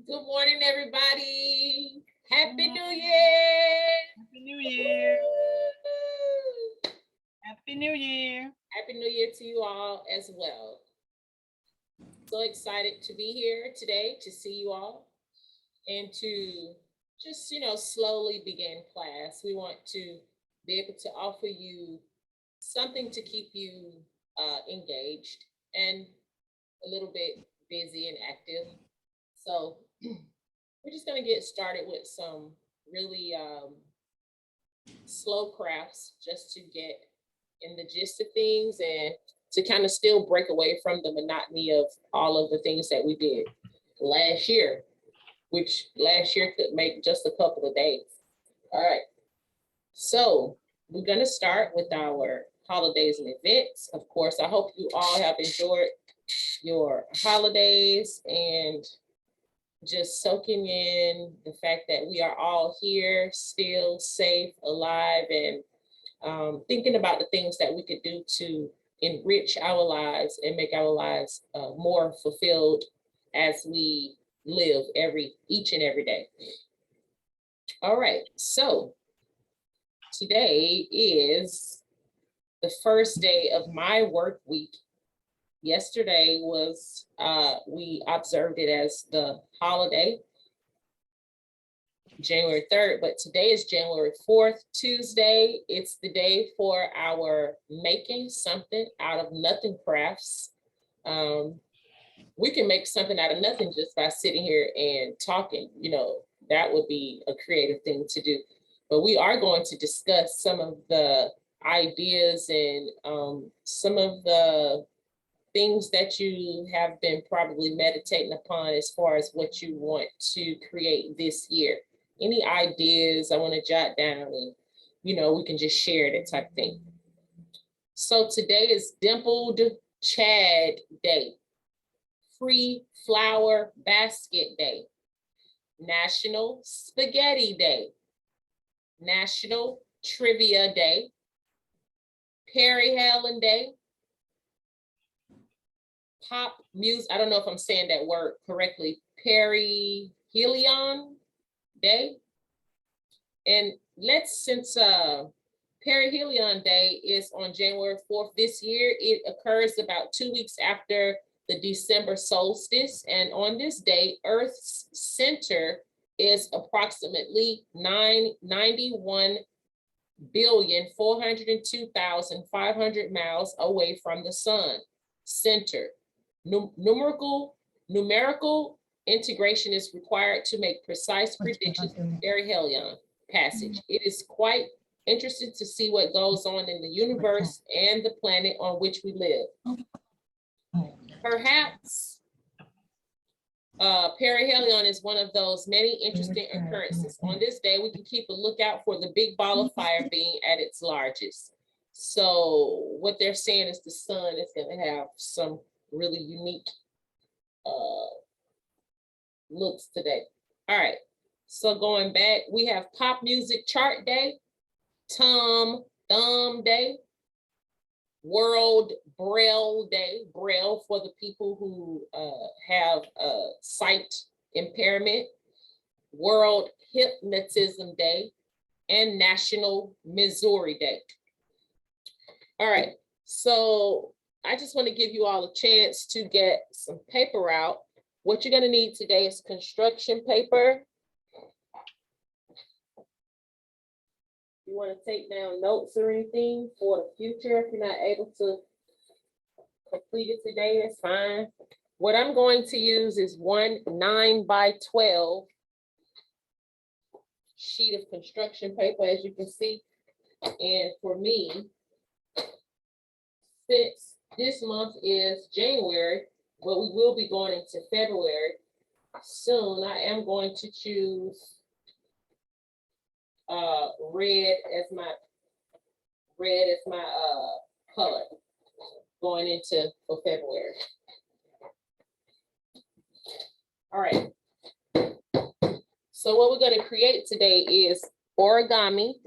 Good morning, everybody. Happy New Year. Happy New Year. Happy New Year. Happy New Year to you all as well. So excited to be here today to see you all and to just, slowly begin class. We want to be able to offer you something to keep you engaged and a little bit busy and active. So we're just going to get started with some really slow crafts just to get in the gist of things and to kind of still break away from the monotony of all of the things that we did last year, which last year could make just a couple of days. All right. So we're going to start with our holidays and events. Of course, I hope you all have enjoyed your holidays and just soaking in the fact that we are all here, still safe, alive, and thinking about the things that we could do to enrich our lives and make our lives more fulfilled as we live each and every day. All right, so today is the first day of my work week. Yesterday was, we observed it as the holiday, January 3rd, but today is January 4th, Tuesday. It's the day for our making something out of nothing crafts. We can make something out of nothing just by sitting here and talking. That would be a creative thing to do. But we are going to discuss some of the ideas and some of the things that you have been probably meditating upon as far as what you want to create this year. Any ideas I want to jot down and, we can just share that type of thing. So today is Dimpled Chad Day, Free Flower Basket Day, National Spaghetti Day, National Trivia Day, Perry Helen Day, Pop music, I don't know if I'm saying that word correctly, Perihelion Day. And since Perihelion Day is on January 4th this year, it occurs about 2 weeks after the December solstice. And on this day, Earth's center is approximately 91,402,500 miles away from the sun center. Numerical integration is required to make precise predictions of perihelion passage. It is quite interesting to see what goes on in the universe and the planet on which we live. Perhaps perihelion is one of those many interesting occurrences. On this day, we can keep a lookout for the big ball of fire being at its largest. So what they're saying is the sun is going to have some really unique looks today. All right, so going back, we have Pop Music Chart Day, Thumb Day, World Braille Day, Braille for the people who have sight impairment, World Hypnotism Day, and National Missouri Day. All right, so I just want to give you all a chance to get some paper out. What you're going to need today is construction paper. You want to take down notes or anything for the future. If you're not able to complete it today, that's fine. What I'm going to use is one 9x12 sheet of construction paper, as you can see. And for me, since this month is January, but we will be going into February soon, I am going to choose red as my color going into for February. All right. So what we're going to create today is origami.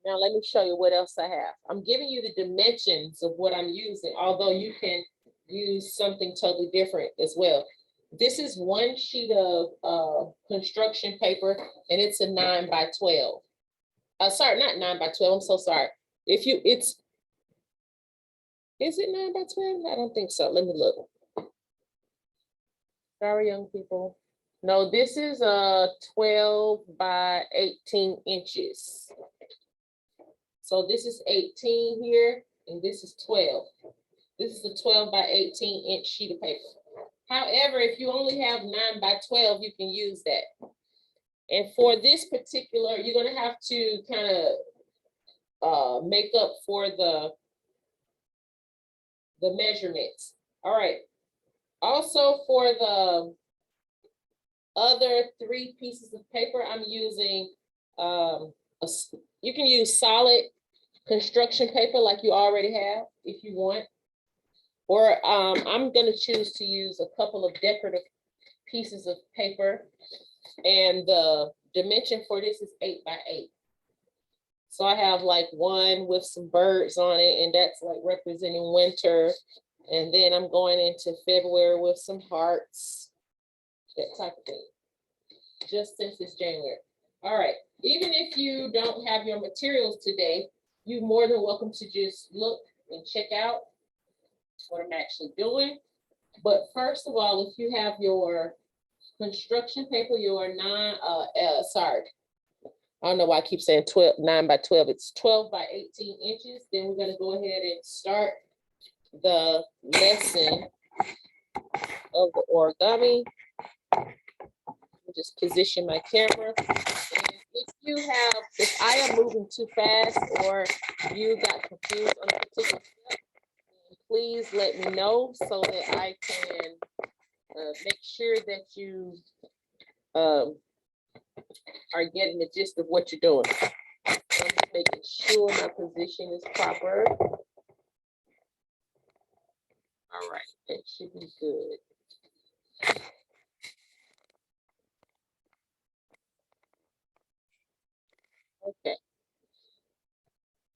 Now let me show you what else I have. I'm giving you the dimensions of what I'm using, although you can use something totally different as well. This is one sheet of construction paper, and it's a 9x12. Sorry, not 9x12. I'm so sorry. Is it 9x12? I don't think so. Let me look. Sorry, young people. No, this is 12x18 inches. So this is 18 here, and this is 12. This is a 12x18 inch sheet of paper. However, if you only have 9x12, you can use that. And for this particular, you're gonna have to kind of make up for the measurements. All right. Also for the other 3 pieces of paper, I'm using, you can use solid construction paper like you already have if you want. Or I'm gonna choose to use a couple of decorative pieces of paper. And the dimension for this is 8x8. So I have like one with some birds on it, and that's like representing winter. And then I'm going into February with some hearts, that type of thing, just since it's January. All right, even if you don't have your materials today, you're more than welcome to just look and check out what I'm actually doing. But first of all, if you have your construction paper, your I don't know why I keep saying 9x12. It's 12x18 inches. Then we're gonna go ahead and start the lesson of the origami. Just position my camera. And if I am moving too fast or you got confused on a particular step, please let me know so that I can make sure that you are getting the gist of what you're doing. So I'm just making sure my position is proper. All right, that should be good. Okay.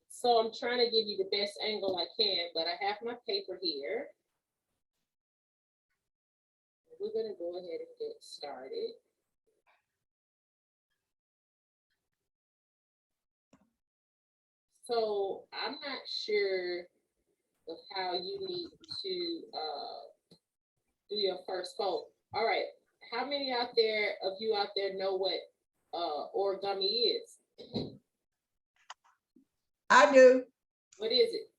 So I'm trying to give you the best angle I can, but I have my paper here. We're gonna go ahead and get started. So I'm not sure of how you need to do your first fold. All right, how many of you out there know what origami is? I do. What is it?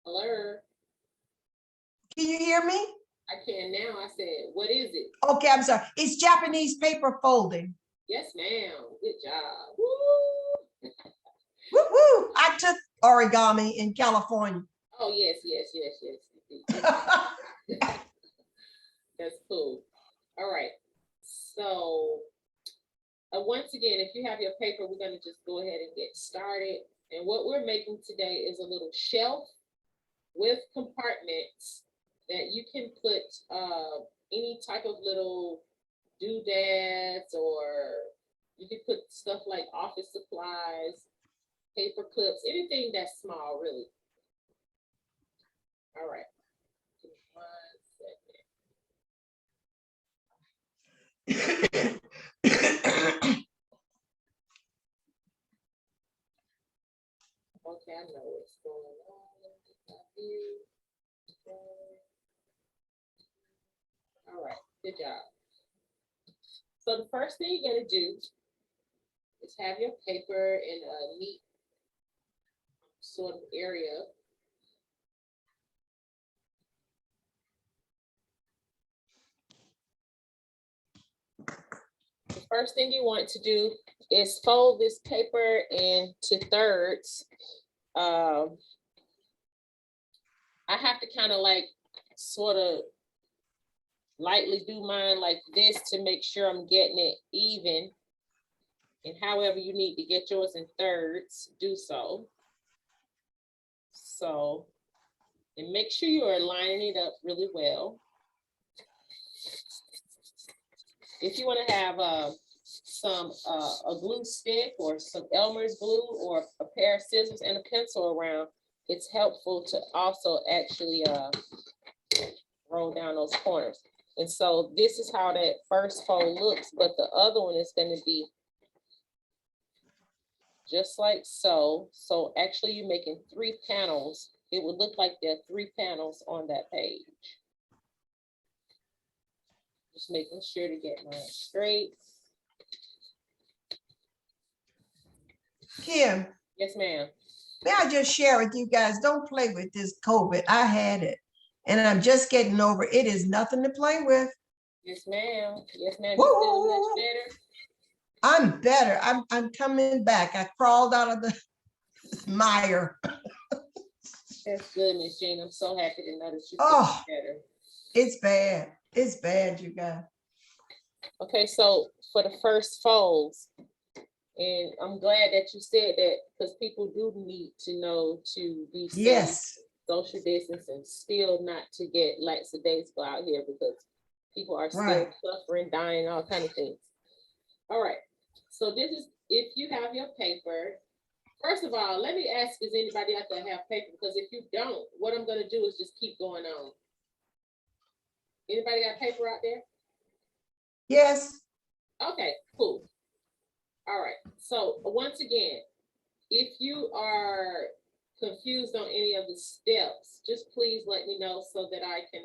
Hello? Can you hear me? I can now. I said, what is it? Okay, I'm sorry. It's Japanese paper folding. Yes, ma'am. Good job. Woo! Woo woo! I took origami in California. Oh, yes. That's cool. All right. So once again, if you have your paper, we're going to just go ahead and get started. And what we're making today is a little shelf with compartments that you can put any type of little doodads, or you can put stuff like office supplies, paper clips, anything that's small, really. All right. Give me 1 second. Okay, I know what's going on. All right, good job. So the first thing you're gonna do is have your paper in a neat sort of area. The first thing you want to do is fold this paper into thirds. I have to kind of like sort of lightly do mine like this to make sure I'm getting it even. And however you need to get yours in thirds, do so. So, and make sure you are lining it up really well. if you want to have some a glue stick or some Elmer's glue or a pair of scissors and a pencil around, it's helpful to also actually roll down those corners. And so this is how that first fold looks, but the other one is going to be just like so. So actually you're making 3 panels. It would look like there are 3 panels on that page. Just making sure to get mine straight. Kim, Yes, ma'am. may I just share with you guys, don't play with this COVID. I had it and I'm just getting over it. It is nothing to play with. Yes, ma'am. Yes, ma'am. Woo, You woo, feeling woo, much woo. better? I'm better. I'm coming back. I crawled out of the mire. That's good, Miss Jean. I'm so happy to know that you feel Oh, better. it's bad. It's bad, you guys. Okay, so for the first folds, and I'm glad that you said that because people do need to know to be safe, Yes. social distance, and still not to get lackadaisical out here because people are still Right. suffering, dying, all kind of things. All right, so this is, if you have your paper, first of all, let me ask, is anybody out there have paper? Because if you don't, what I'm gonna do is just keep going on. Anybody got paper out there? Yes. Okay, cool. All right, so once again, if you are confused on any of the steps, just please let me know so that I can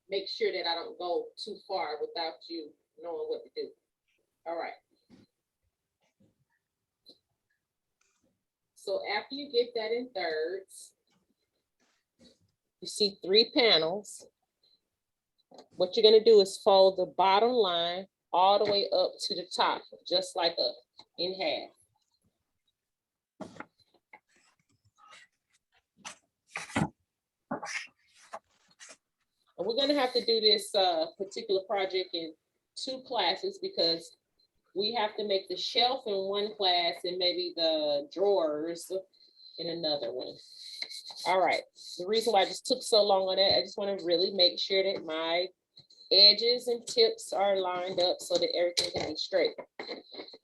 make sure that I don't go too far without you knowing what to do. All right. So after you get that in thirds, you see 3 panels. What you're gonna do is fold the bottom line all the way up to the top, just like in half. And we're gonna have to do this particular project in 2 classes because we have to make the shelf in one class and maybe the drawers in another one. All right, the reason why I just took so long on that, I just want to really make sure that my edges and tips are lined up so that everything can be straight.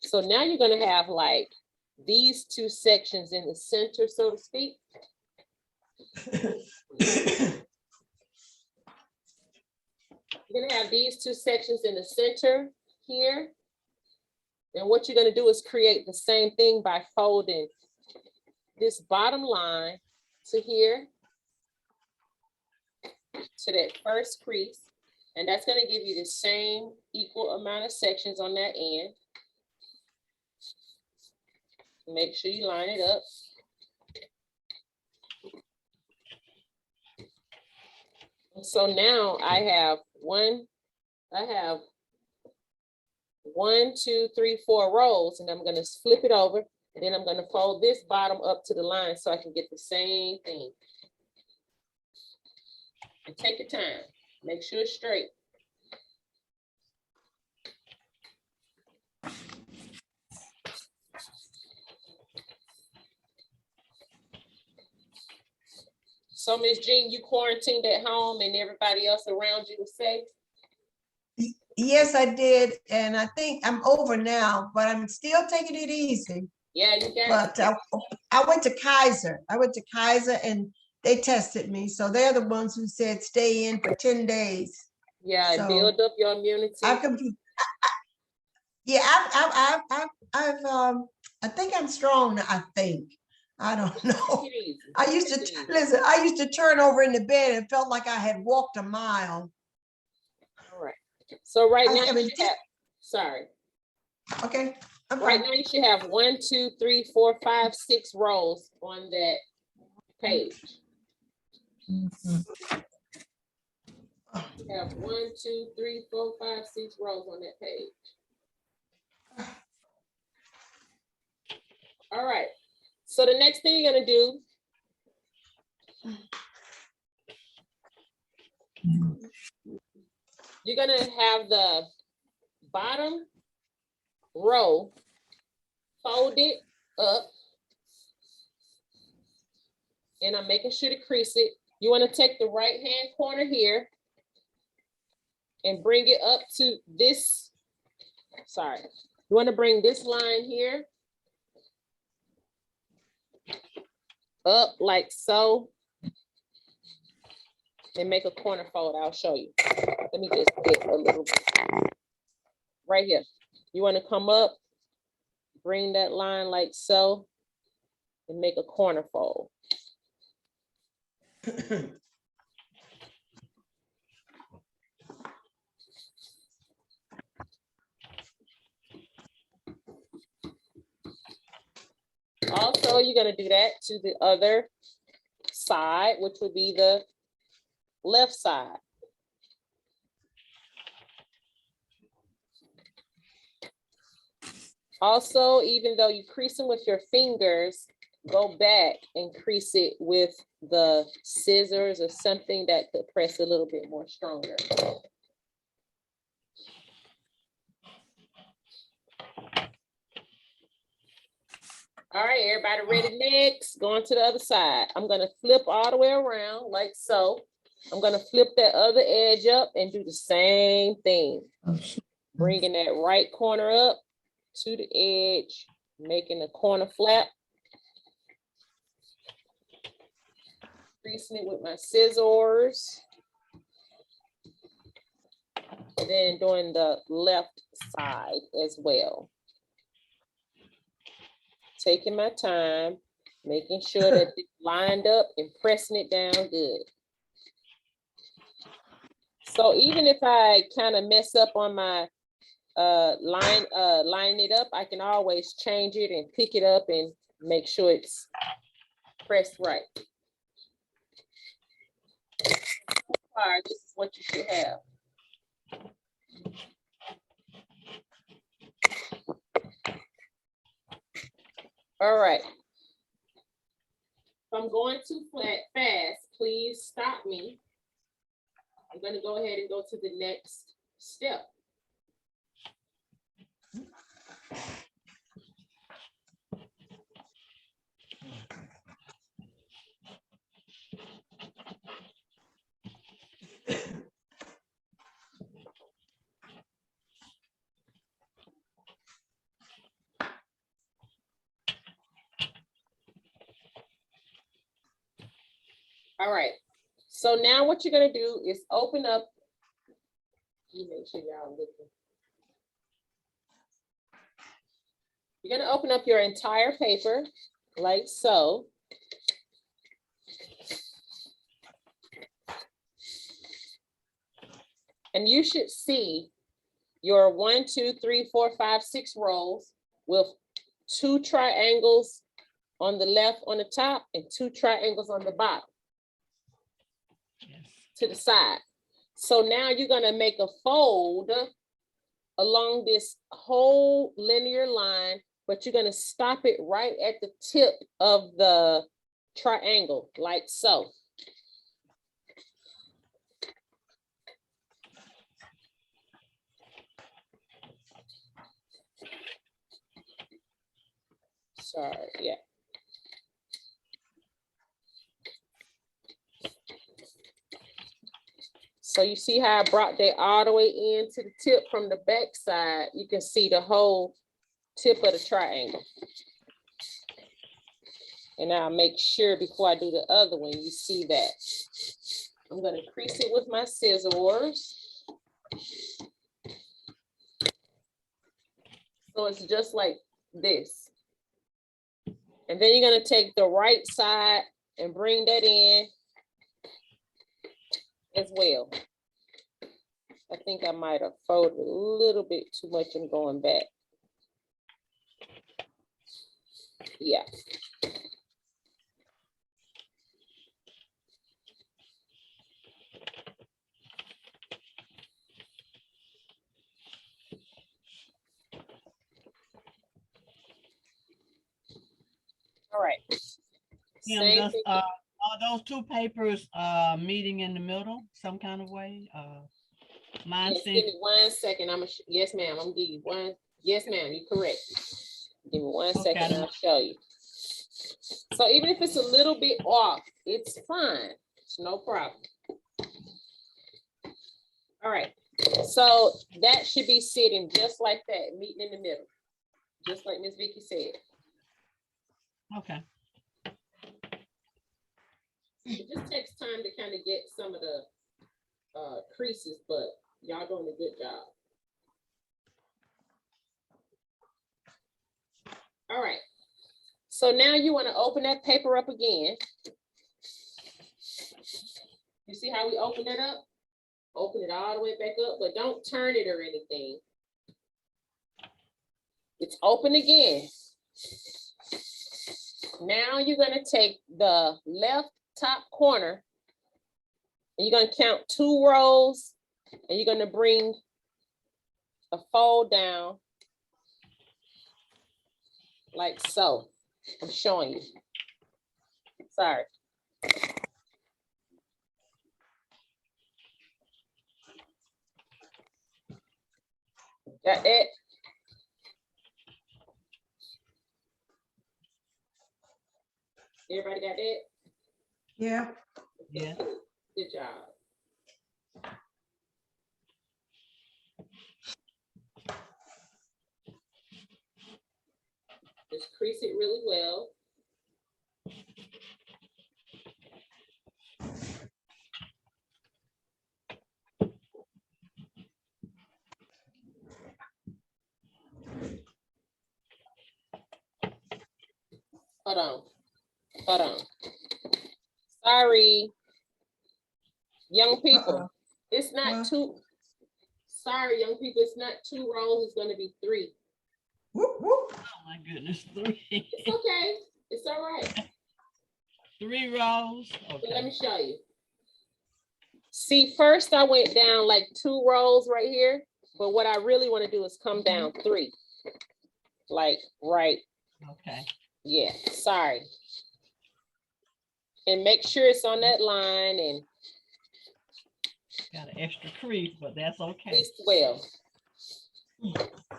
So now you're gonna have like these 2 sections in the center, so to speak. You're gonna have these 2 sections in the center here. And what you're gonna do is create the same thing by folding this bottom line to here, to that first crease. And that's gonna give you the same equal amount of sections on that end. Make sure you line it up. So now I have 1, 2, 3, 4 rows, and I'm gonna flip it over, and then I'm gonna fold this bottom up to the line so I can get the same thing. And take your time, make sure it's straight. So Ms. Jean, you quarantined at home and everybody else around you was safe? Yes, I did. And I think I'm over now, but I'm still taking it easy. Yeah, you got But I went to Kaiser. And they tested me. So they're the ones who said stay in for 10 days. Yeah, So build up your immunity. I think I'm strong now, I think. I don't know. Take it easy. I used to turn over in the bed and felt like I had walked a mile. All right. So right now, sorry. Okay. Right now you should have 1, 2, 3, 4, 5, 6 rows on that page. You have 1, 2, 3, 4, 5, 6 rows on that page. All right. So the next thing you're gonna do, you're gonna have the bottom row folded up, and I'm making sure to crease it You want to take the right-hand corner here and bring it up to this, sorry. You want to bring this line here up like so and make a corner fold. I'll show you. Let me just get a little bit right here. You want to come up, bring that line like so and make a corner fold. Also, you're going to do that to the other side, which would be the left side. Also, even though you crease them with your fingers, go back and crease it with the scissors or something that could press a little bit more stronger. All right, everybody ready? Next, going to the other side. I'm gonna flip all the way around like so. I'm gonna flip that other edge up and do the same thing. Bringing that right corner up to the edge, making a corner flap. Creasing it with my scissors. And then doing the left side as well. Taking my time, making sure that it's lined up and pressing it down good. So even if I kind of mess up on my line it up, I can always change it and pick it up and make sure it's pressed right. All right, this is what you should have. All right. If I'm going too fast, please stop me. I'm going to go ahead and go to the next step. All right, so now what you're gonna do is open up, you make sure y'all looking. You're gonna open up your entire paper like so. And you should see your 1, 2, 3, 4, 5, 6 rows with 2 triangles on the left on the top and 2 triangles on the bottom. To the side. So now you're going to make a fold along this whole linear line, but you're going to stop it right at the tip of the triangle, like so. Sorry, yeah. So you see how I brought that all the way into the tip from the back side. You can see the whole tip of the triangle. And I'll make sure before I do the other one, you see that. I'm going to crease it with my scissors. So it's just like this. And then you're going to take the right side and bring that in as well. I think I might have folded a little bit too much and going back. Yeah. All right. Kim, are those 2 papers meeting in the middle some kind of way? Mine Yes, seems. give me 1 second. Yes, ma'am. I'm gonna give you one. Yes, ma'am. You're correct. Give me 1 second. And I'll show you. So even if it's a little bit off, it's fine. It's no problem. All right, so that should be sitting just like that, meeting in the middle, just like Miss Vicky said. Okay. It just takes time to kind of get some of the creases, but y'all doing a good job. All right, so now you want to open that paper up again. You see how we open it up? Open it all the way back up, but don't turn it or anything. It's open again. Now you're gonna take the left top corner and you're gonna count 2 rows and you're gonna bring a fold down like so. I'm showing you. Sorry. Got that? Everybody got that? Yeah. Yeah. Good job. Just crease it really well. Hold on. Hold on. Sorry. Young people, it's not 2. Sorry, young people, it's not 2 rows, it's gonna be 3. Whoop, whoop. Oh my goodness, 3. It's okay. It's all right. 3 rows. So let Okay. me show you. See, first I went down like 2 rows right here, but what I really want to do is come down 3. Like right. Okay. Yeah, sorry. And make sure it's on that line and Got an extra crease, but that's okay. crease well.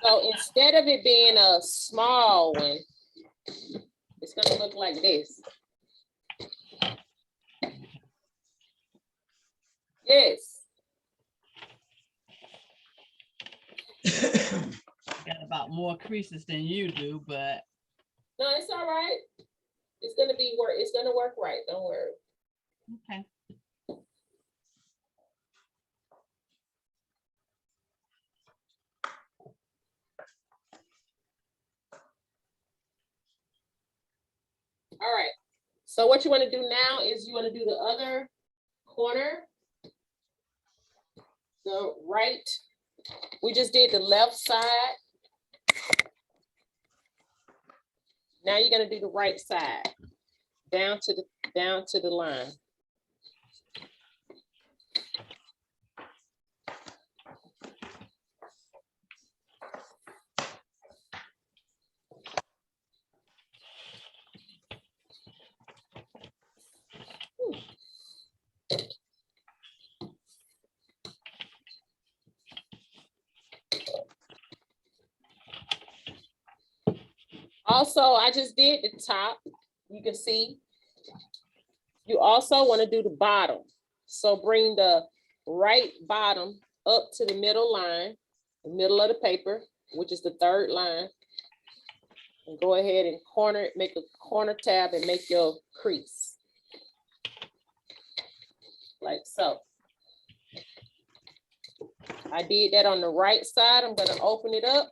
So instead of it being a small one, it's gonna look like this. Yes. Got about more creases than you do, but No, it's all right. It's gonna be work. It's gonna work right. Don't worry. okay. All right. So what you want to do now is you want to do the other corner. The right. We just did the left side. Now you're gonna do the right side. Down to the line. Also, I just did the top. You can see. You also want to do the bottom. So bring the right bottom up to the middle line, the middle of the paper, which is the 3rd line. And go ahead and corner it, make a corner tab and make your crease. Like so. I did that on the right side. I'm going to open it up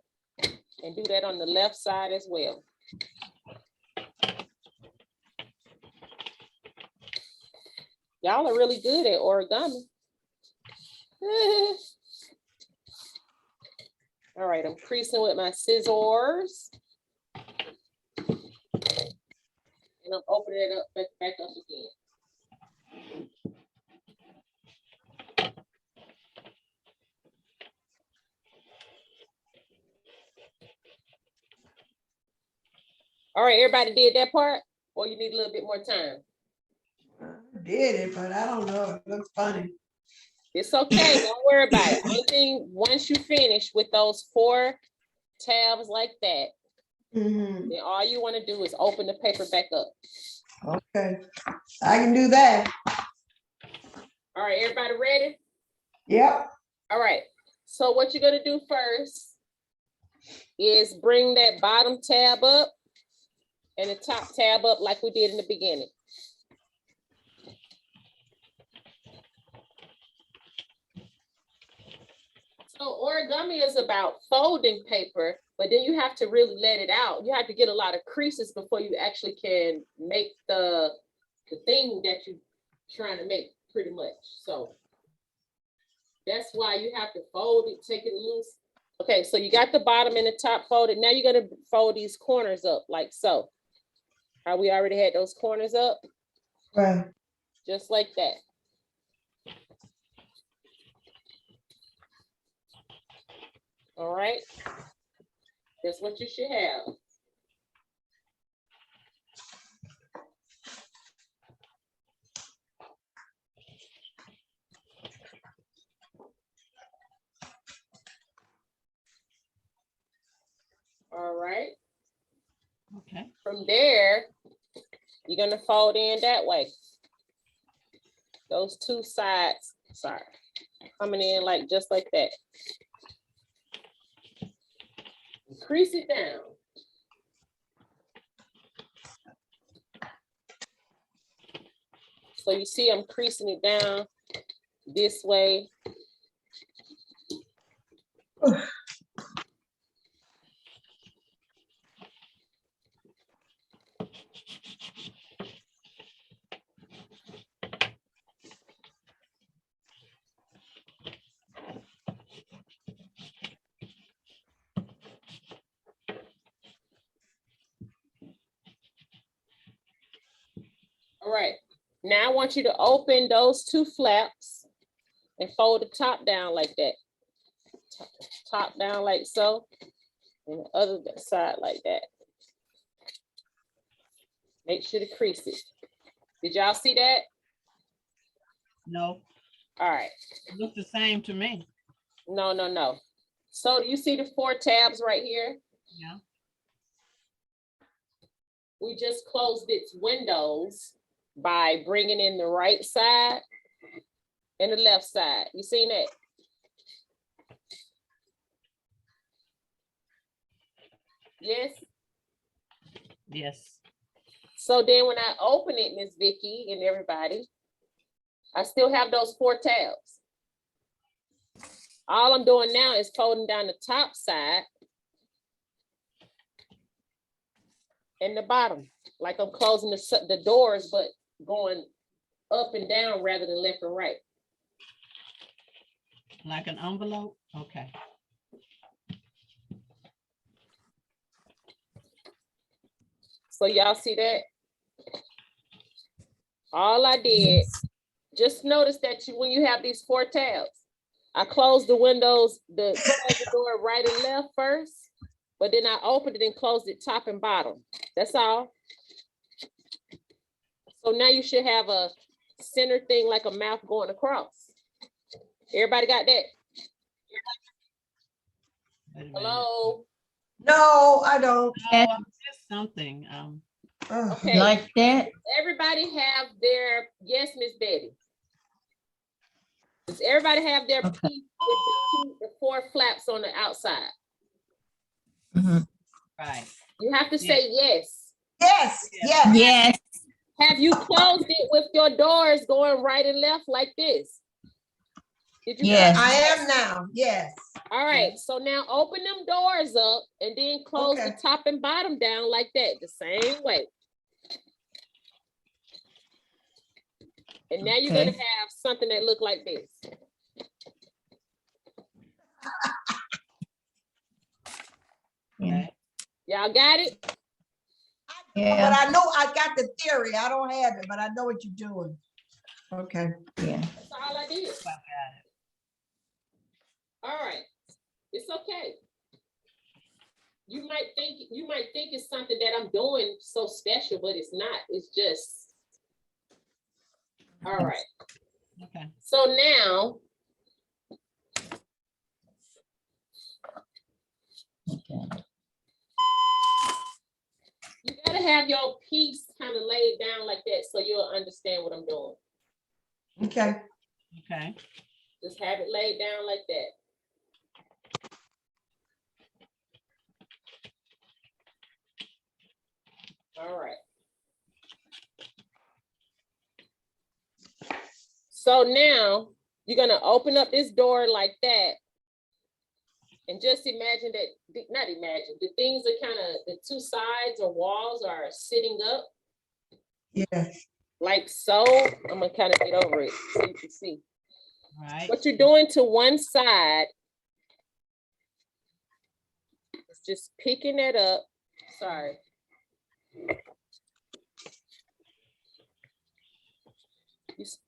and do that on the left side as well. Y'all are really good at origami. All right, I'm creasing with my scissors. And I'm opening it up back up again. All right, everybody did that part? Or you need a little bit more time? I did it, but I don't know. It looks funny. It's okay, don't worry about it. Only thing, once you finish with those 4 tabs like that, Mhm. then all you want to do is open the paper back up. Okay, I can do that. All right, everybody ready? Yep. All right, so what you're gonna do first is bring that bottom tab up and the top tab up like we did in the beginning. So origami is about folding paper, but then you have to really let it out. You have to get a lot of creases before you actually can make the thing that you're trying to make, pretty much. So that's why you have to fold it, take it loose. Okay, so you got the bottom and the top folded. Now you're gonna fold these corners up like so. How we already had those corners up, Right. just like that. All right, that's what you should have. All right. Okay. From there, you're gonna fold in that way. Those two sides, sorry, coming in like just like that. Crease it down. So you see I'm creasing it down this way. All right, now I want you to open those two flaps and fold the top down like that. Top down like so, and the other side like that. Make sure to crease it. Did y'all see that? No, All right. it looks the same to me. No, no, no. So you see the 4 tabs right here? Yeah. We just closed its windows by bringing in the right side and the left side. You seen that? Yes. Yes. So then when I open it, Miss Vicky and everybody, I still have those 4 tabs. All I'm doing now is folding down the top side and the bottom, like I'm closing the doors, but going up and down rather than left and right. Like an envelope? Okay. So y'all see that? All I did, just notice that when you have these 4 tabs, I closed the windows, closed the door right and left first, but then I opened it and closed it top and bottom. That's all. So now you should have a center thing like a mouth going across. Everybody got that? Wait a minute. Hello? No, I don't. Oh, I missed something. Okay. Like that? Everybody have their, yes, Miss Betty. Does everybody have their Okay. piece with the 4 flaps on the outside? Mhm. Right. You have to say yes. Yes, yes. Yes, Have you closed it with your doors going right and left like this? Did you? Yes. I am now, yes. All right, so now open them doors up and then close Okay. the top and bottom down like that, the same way. And now you're gonna Okay. have something that look like this. Okay. Y'all got it? But yeah, I know I got the theory. I don't have it, but I know what you're doing. Okay. yeah. That's all I did. I got it. All right, it's okay. You might think it's something that I'm doing so special, but it's not. It's just, all right. Okay. So now, Okay. you gotta have your piece kind of laid down like that so you'll understand what I'm doing. Okay. Okay. Just have it laid down like that. All right. So now you're gonna open up this door like that. And just imagine that, not imagine, the things are kind of, the two sides or walls are sitting up Yes. like so. I'm gonna kind of get over it so you can see. Right. What you're doing to one side is just picking it up. Sorry.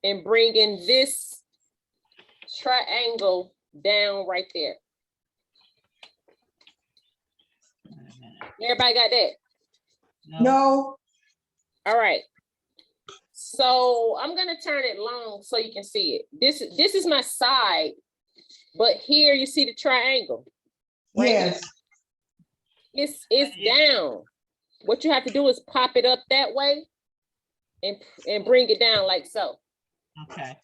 And bringing this triangle down right there. Everybody got that? No. All right. So I'm gonna turn it long so you can see it. This is my side, but here you see the triangle. Right Yes. here. It's down. What you have to do is pop it up that way and bring it down like so. Okay.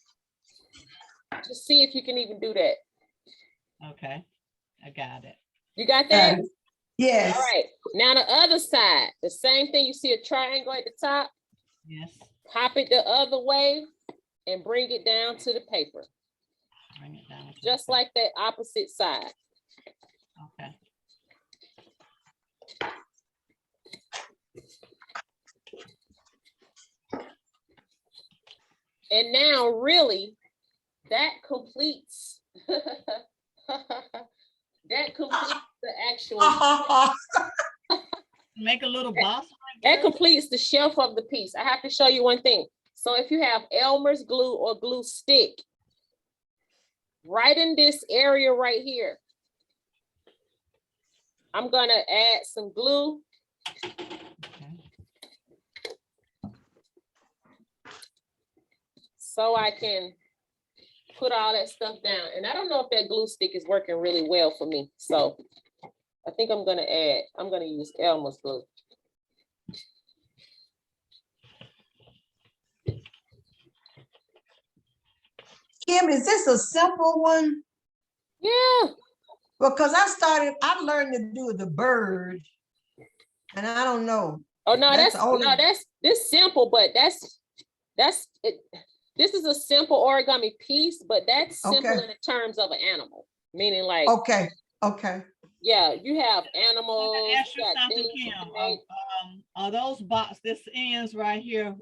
Just see if you can even do that. Okay. I got it. You got that? Yes. All right. Now the other side, the same thing. You see a triangle at the top? Yes. Pop it the other way and bring it down to the paper. Bring it down. Just like that opposite side. Okay. And now really that completes that completes the actual Make a little box. that completes the shelf of the piece. I have to show you one thing. So if you have Elmer's glue or glue stick, right in this area right here, I'm gonna add some glue. So I can put all that stuff down. And I don't know if that glue stick is working really well for me. So I think I'm gonna use Elmer's glue. Kim, is this a simple one? Yeah. Because I learned to do the bird, and I don't know. Oh no, That's this simple, but that's it. This is a simple origami piece, but that's simple Okay. in the terms of an animal. Meaning like, Okay, okay. yeah, you have I animals. want to ask you got something, things Kim. to make. Are those box, this ends right here,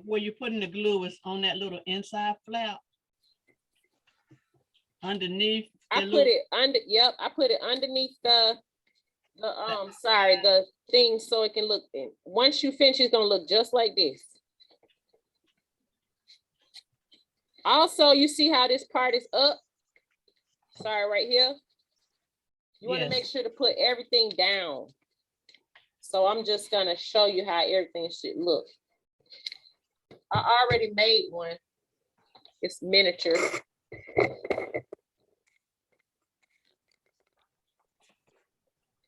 where you're putting the glue is on that little inside flap? Underneath? I put it under, yep, I put it underneath the thing so it can look, once you finish, it's gonna look just like this. Also, you see how this part is up? Sorry, right here. You want to make sure to put everything down. So I'm just gonna show you how everything should look. I already made one. It's miniature.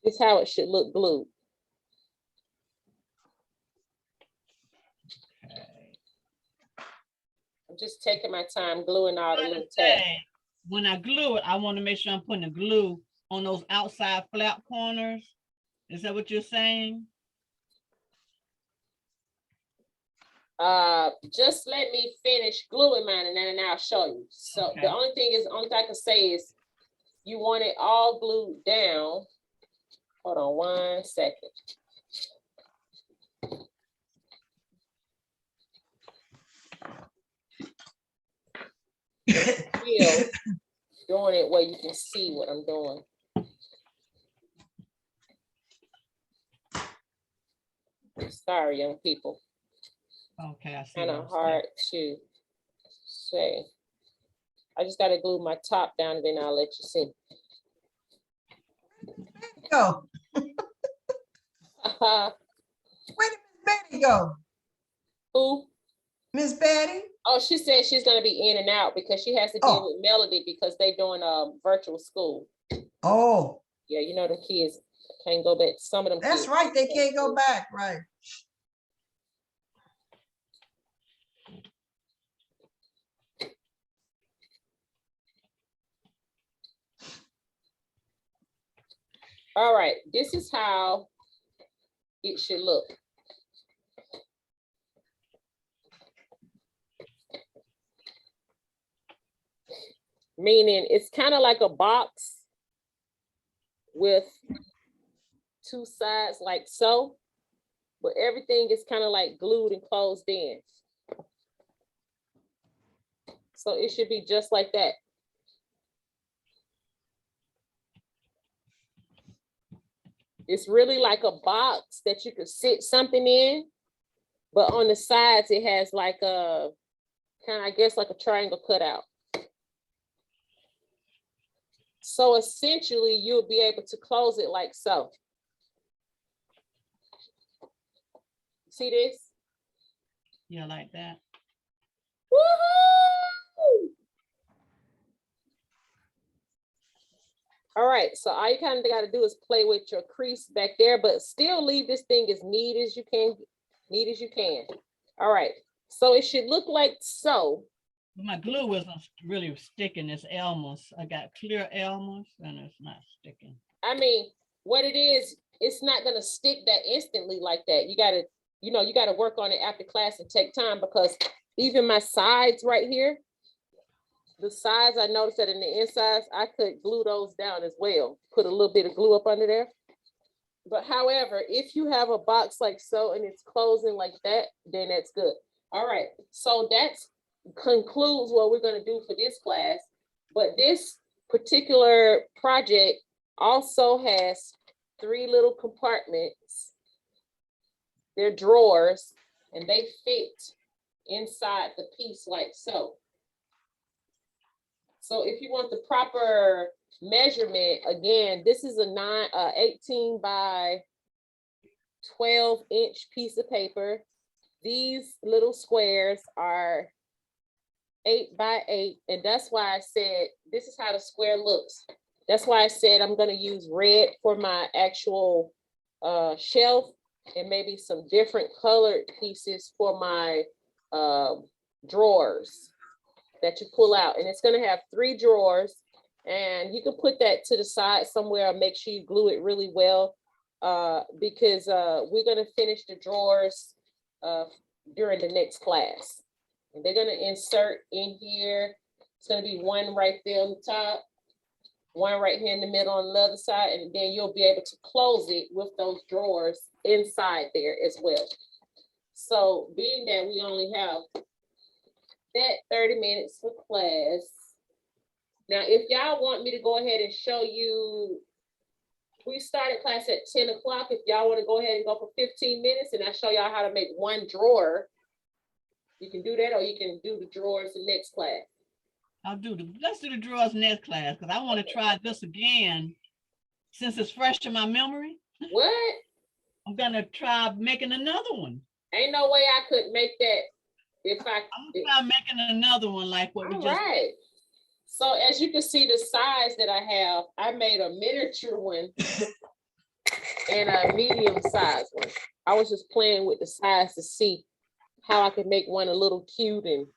This is how it should look glued. I'm just taking my time gluing all the little tabs. When I glue it, I want to make sure I'm putting the glue on those outside flap corners. Is that what you're saying? Just let me finish gluing mine and then I'll show you. So the only thing I can say is you want it all glued down. Hold on 1 second. Still doing it where you can see what I'm doing. Sorry, young people. Okay, I see. Kind of hard to say. I just got to glue my top down and then I'll let you see. Go. Where did Miss Betty go? Who? Miss Betty? Oh, she said she's going to be in and out because she has to deal with Melody because they're doing virtual school. Oh. Yeah, you know, them kids can't go back. Some of them That's kids right. They can't go back. Right. All right, this is how it should look. Meaning it's kind of like a box with two sides like so, but everything is kind of like glued and closed in. So it should be just like that. It's really like a box that you could sit something in, but on the sides it has like a kind of, I guess, like a triangle cutout. So essentially you'll be able to close it like so. See this? Yeah, like that. Woohoo! All right, so all you kind of got to do is play with your crease back there, but still leave this thing as neat as you can, All right, so it should look like so. My glue wasn't really sticking. It's Elmer's. I got clear Elmer's and it's not sticking. I mean, what it is, it's not gonna stick that instantly like that. You gotta, you gotta work on it after class and take time, because even my sides right here, the sides, I noticed that in the insides, I could glue those down as well. Put a little bit of glue up under there. But however, if you have a box like so and it's closing like that, then that's good. All right, so that's concludes what we're going to do for this class. But this particular project also has 3 little compartments. They're drawers, and they fit inside the piece like so. So if you want the proper measurement, again, this is a 18 by 12 inch piece of paper. These little squares are 8 by 8, and that's why I said this is how the square looks. That's why I said I'm going to use red for my actual shelf, and maybe some different colored pieces for my drawers that you pull out. And it's going to have 3 drawers, and you can put that to the side somewhere, or make sure you glue it really well, because we're going to finish the drawers during the next class. And they're going to insert in here. It's going to be one right there on the top, one right here in the middle on the other side, and then you'll be able to close it with those drawers inside there as well. So being that we only have that 30 minutes for class, now if y'all want me to go ahead and show you, we started class at 10 o'clock. If y'all want to go ahead and go for 15 minutes and I show y'all how to make one drawer, you can do that, or you can do the drawers the next class. Let's do the drawers next class, because I want to try this again since it's fresh in my memory. What? I'm gonna try making another one. Ain't no way I could make that if I. I'm gonna try making another one like what we just. Right. So as you can see, the size that I have, I made a miniature one and a medium size one. I was just playing with the size to see how I could make one a little cute and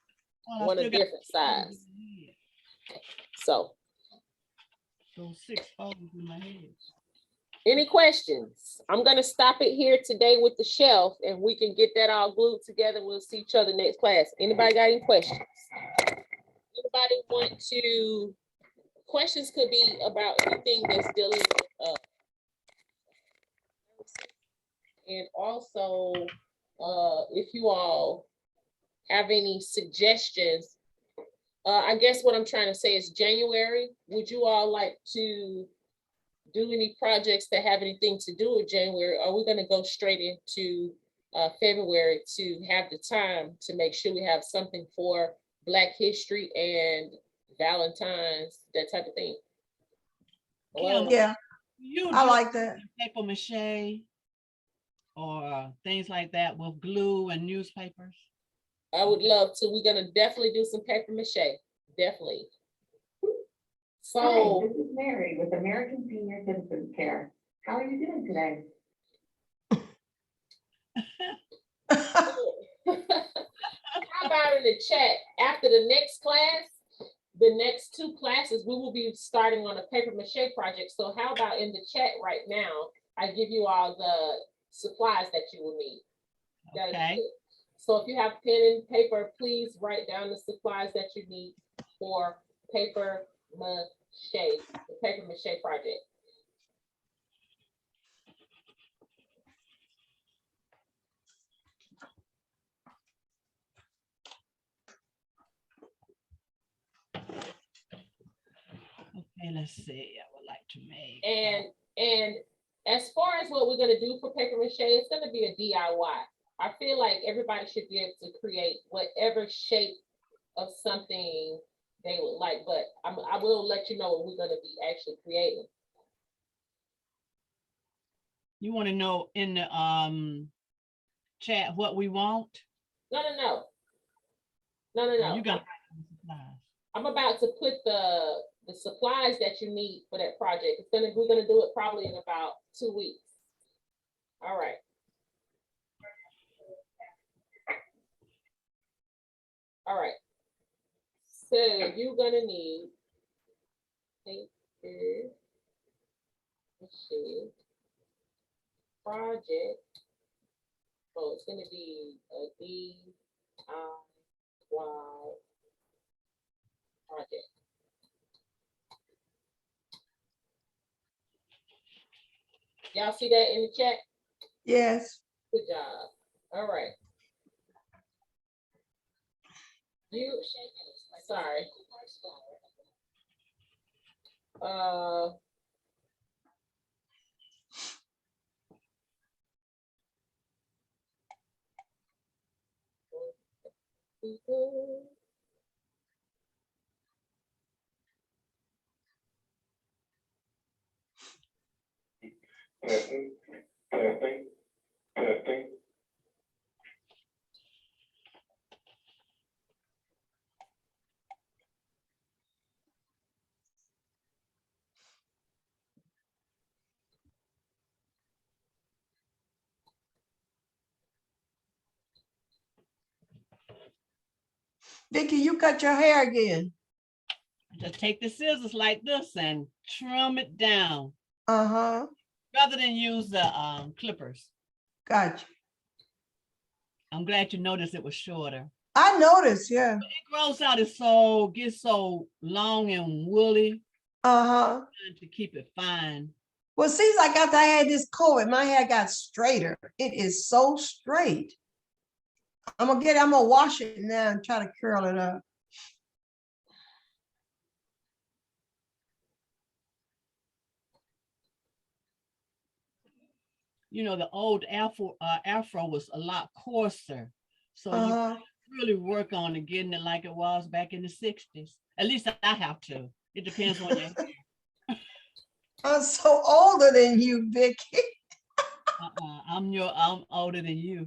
one a different size. So 6 holes in my head. Any questions? I'm gonna stop it here today with the shelf, and we can get that all glued together. We'll see each other next class. Anybody got any questions? Anybody want to, questions could be about anything that's dealing with and also if you all have any suggestions, I guess what I'm trying to say is January, would you all like to do any projects that have anything to do with January? Or are we going to go straight into February to have the time to make sure we have something for Black History and Valentine's, that type of thing? Kim, Yeah, I like that. Paper mache or things like that with glue and newspapers. I would love to. We're gonna definitely do some paper mache. Definitely. So Hi, this is Mary with American Senior Citizens Care. How are you doing today? how about in the chat after the next class? the next 2 classes, we will be starting on a paper mache project. So how about in the chat right now, I give you all the supplies that you will need. That is Okay. it. So if you have pen and paper, please write down the supplies that you need for paper mache, the paper mache project. Okay, let's see. I would like to make. And as far as what we're gonna do for paper mache, it's gonna be a DIY. I feel like everybody should be able to create whatever shape of something they would like, but I will let you know what we're gonna be actually creating. You want to know in the chat what we want? No. Or you got I'm about to put the supplies that you need for that project. We're gonna do it probably in about 2 weeks. All right. All right. So you're gonna need paper mache project. So it's gonna be a DIY project. Y'all see that in the chat? Yes. Good job. All right. Sorry. Testing, testing, testing. Vicky, you cut your hair again. just take the scissors like this and trim it down Uh-huh. rather than use the clippers. Gotcha. I'm glad you noticed it was shorter. I noticed, yeah. It grows out, gets so long and woolly. Uh-huh. To keep it fine. Well, seems like after I had this COVID, my hair got straighter. It is so straight. I'm gonna wash it now and try to curl it up. You know, the old afro was a lot coarser. So Uh-huh. you really work on it, getting it like it was back in the 60s. At least I have to. It depends on your hair. I'm so older than you, Vicky. I'm older than you.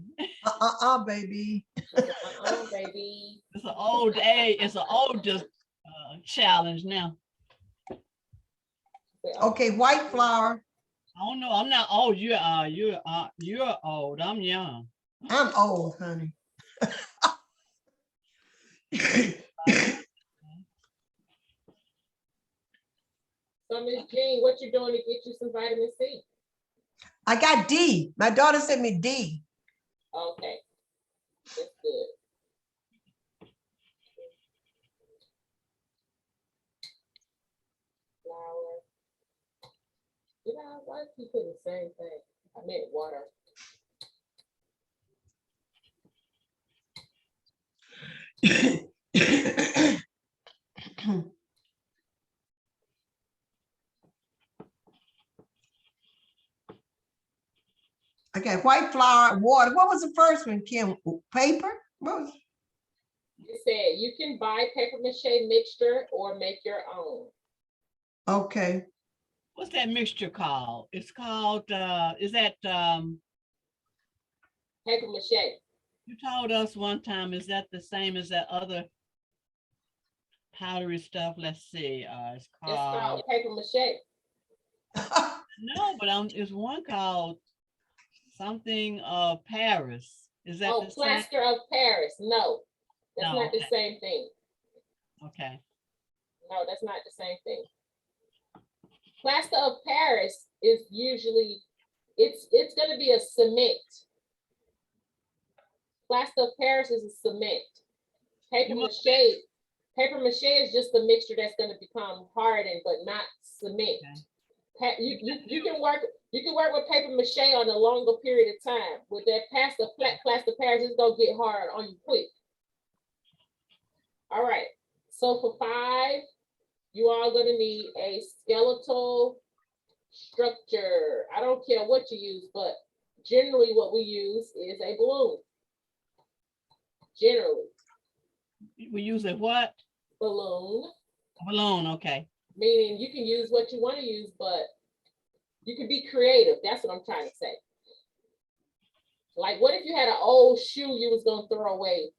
Baby. Baby. It's an old age. It's an older challenge now. Okay, white flour. I don't know. I'm not old. You're old. I'm young. I'm old, honey. So Miss Jean, what you doing to get you some vitamin C? I got D. My daughter sent me D. Okay, that's good. Flour. You know, why keep putting the same thing? I meant water. Okay, white flour, water. What was the first one, Kim? Paper? What was it? It said you can buy paper mache mixture or make your own. Okay. What's that mixture called? It's called, is that, Paper mache. you told us one time, is that the same as that other powdery stuff? Let's see, it's It's called, called paper mache. no, but it's one called something of Paris. Is that Oh, the same? plaster of Paris. No, that's No, not the okay. same thing. Okay. No, that's not the same thing. Plaster of Paris is usually, it's gonna be a cement. Plaster of Paris is a cement. Paper mache is just a mixture that's gonna become hardened, but not cement. You can work with paper mache on a longer period of time. With that plaster of Paris, it's gonna get hard on you quick. All right, so for 5, you are gonna need a skeletal structure. I don't care what you use, but generally what we use is a balloon. Generally. We use a what? Balloon. A balloon, okay. Meaning you can use what you want to use, but you can be creative. That's what I'm trying to say. Like, what if you had an old shoe you was gonna throw away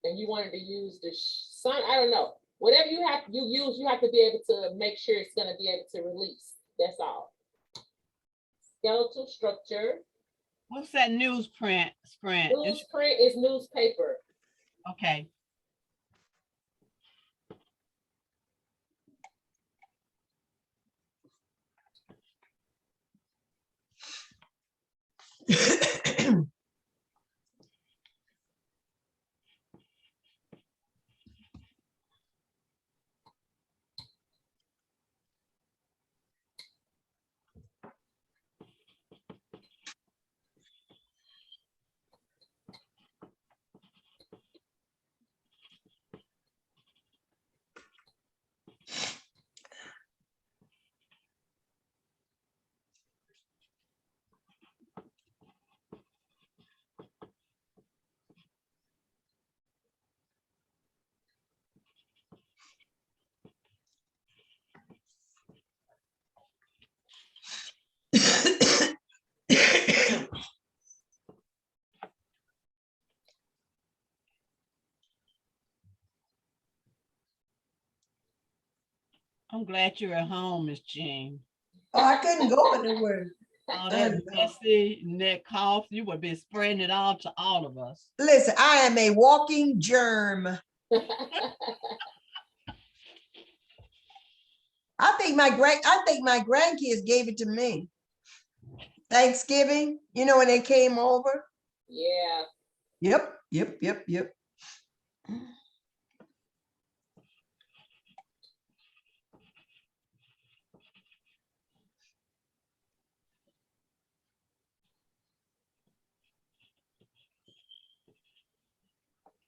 and you wanted to use the sun? I don't know. Whatever you use, you have to be able to make sure it's gonna be able to release. That's all. Skeletal structure. What's that newsprint? Newsprint is newspaper. Okay. I'm glad you're at home, Miss Jean. Oh, I couldn't go anywhere. All that messy and that cough, you would be spreading it all to all of us. Listen, I am a walking germ. I think my grandkids gave it to me. Thanksgiving, you know, when they came over. Yeah. Yep.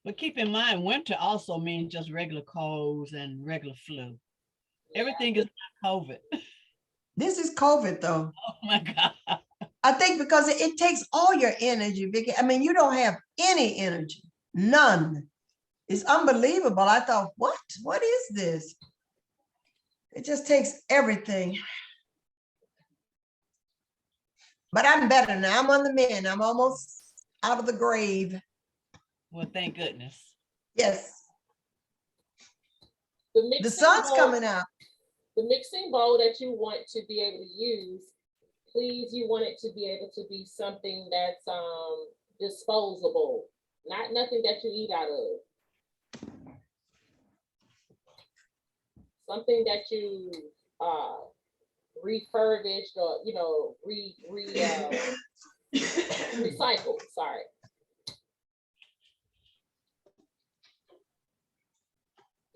But keep in mind, winter also means just regular colds and regular flu. Everything is not COVID. This is COVID though. Oh my God. I think because it takes all your energy, Vicky. I mean, you don't have any energy, none. It's unbelievable. I thought, what is this? It just takes everything. But I'm better now. I'm on the mend. I'm almost out of the grave. Well, thank goodness. Yes. The The sun's coming out. The mixing bowl that you want to be able to use, please, you want it to be able to be something that's disposable, not nothing that you eat out of. Something that you refurbished or, you know, recycled, sorry.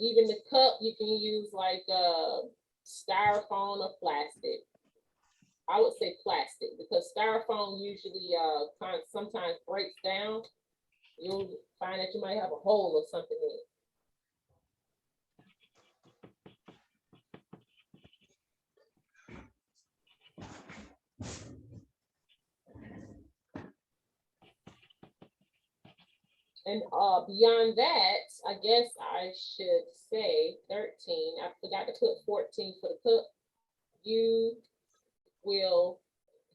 Even the cup, you can use like styrofoam or plastic. I would say plastic because styrofoam usually sometimes breaks down. You'll find that you might have a hole or something in it. And beyond that, I guess I should say 13. I forgot to put 14 for the cook. You will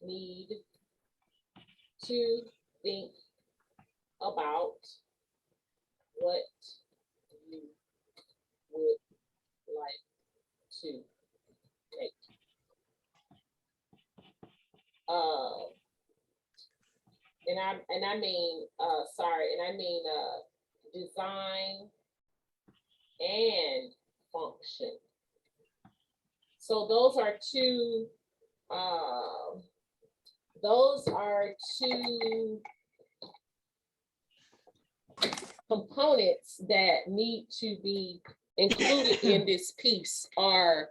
need to think about what you would like to make. And I mean design and function. So those are two components that need to be included in this piece are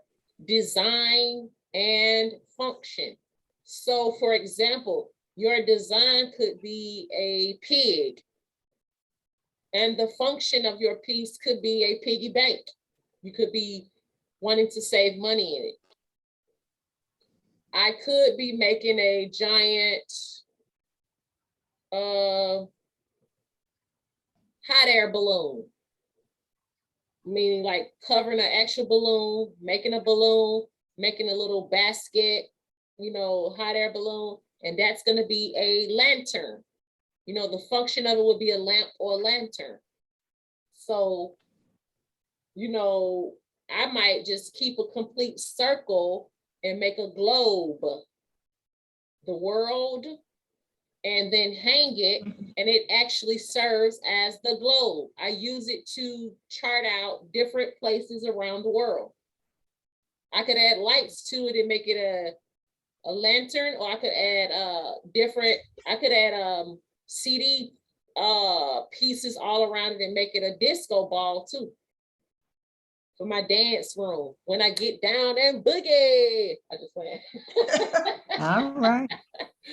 design and function. So for example, your design could be a pig, and the function of your piece could be a piggy bank. You could be wanting to save money in it. I could be making a giant hot air balloon, meaning like covering an actual balloon, making a little basket, hot air balloon, and that's going to be a lantern. The function of it would be a lamp or a lantern. So, I might just keep a complete circle and make a globe, the world, and then hang it, and it actually serves as the globe. I use it to chart out different places around the world. I could add lights to it and make it a lantern, or I could add CD pieces all around it and make it a disco ball too, for my dance room. When I get down and boogie, I just went. All right.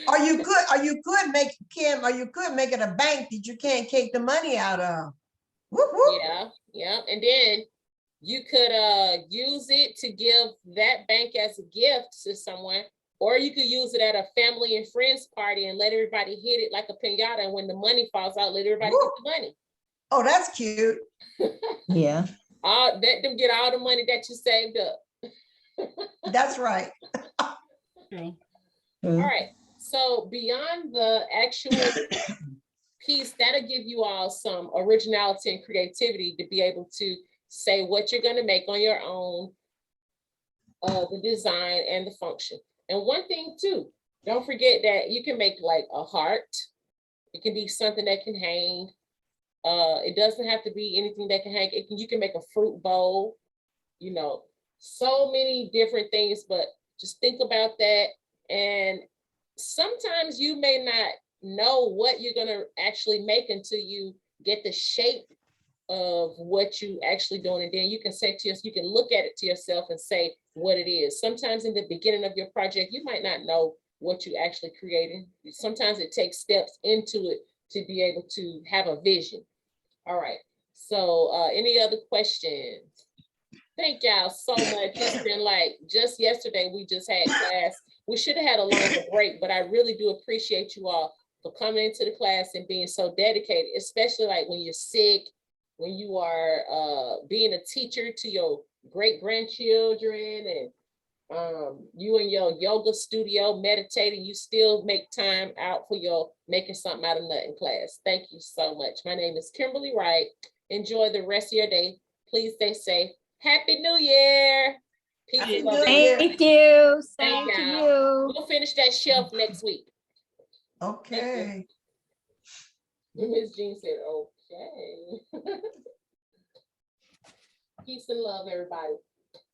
Or you could make, Kim, or you could make it a bank that you can't take the money out of. Whoop, whoop. Yeah. And then you could use it to give that bank as a gift to someone, or you could use it at a family and friends party and let everybody hit it like a piñata, and when the money falls out, let everybody Woo. get the money. Oh, that's cute. Yeah. Let them get all the money that you saved up. That's right. True. All right. So beyond the actual piece, that'll give you all some originality and creativity to be able to say what you're going to make on your own, the design and the function. And one thing too, don't forget that you can make like a heart. It can be something that can hang. It doesn't have to be anything that can hang. You can make a fruit bowl, so many different things, but just think about that. And sometimes you may not know what you're gonna actually make until you get the shape of what you actually doing. And then you can say to yourself, you can look at it to yourself and say what it is. Sometimes in the beginning of your project, you might not know what you actually creating. Sometimes it takes steps into it to be able to have a vision. All right. So any other questions? Thank y'all so much. It's been like just yesterday, we just had class. We should have had a longer break, but I really do appreciate you all for coming into the class and being so dedicated, especially like when you're sick, when you are being a teacher to your great-grandchildren, and you in your yoga studio meditating, you still make time out for your making something out of nothing class. Thank you so much. My name is Kimberlie Wright. Enjoy the rest of your day. Please stay safe. Happy New Year. Peace and love. Thank you. Thank Same to y'all. you. We'll finish that shelf next week. Okay. Ms. Jean said, okay. Peace and love, everybody.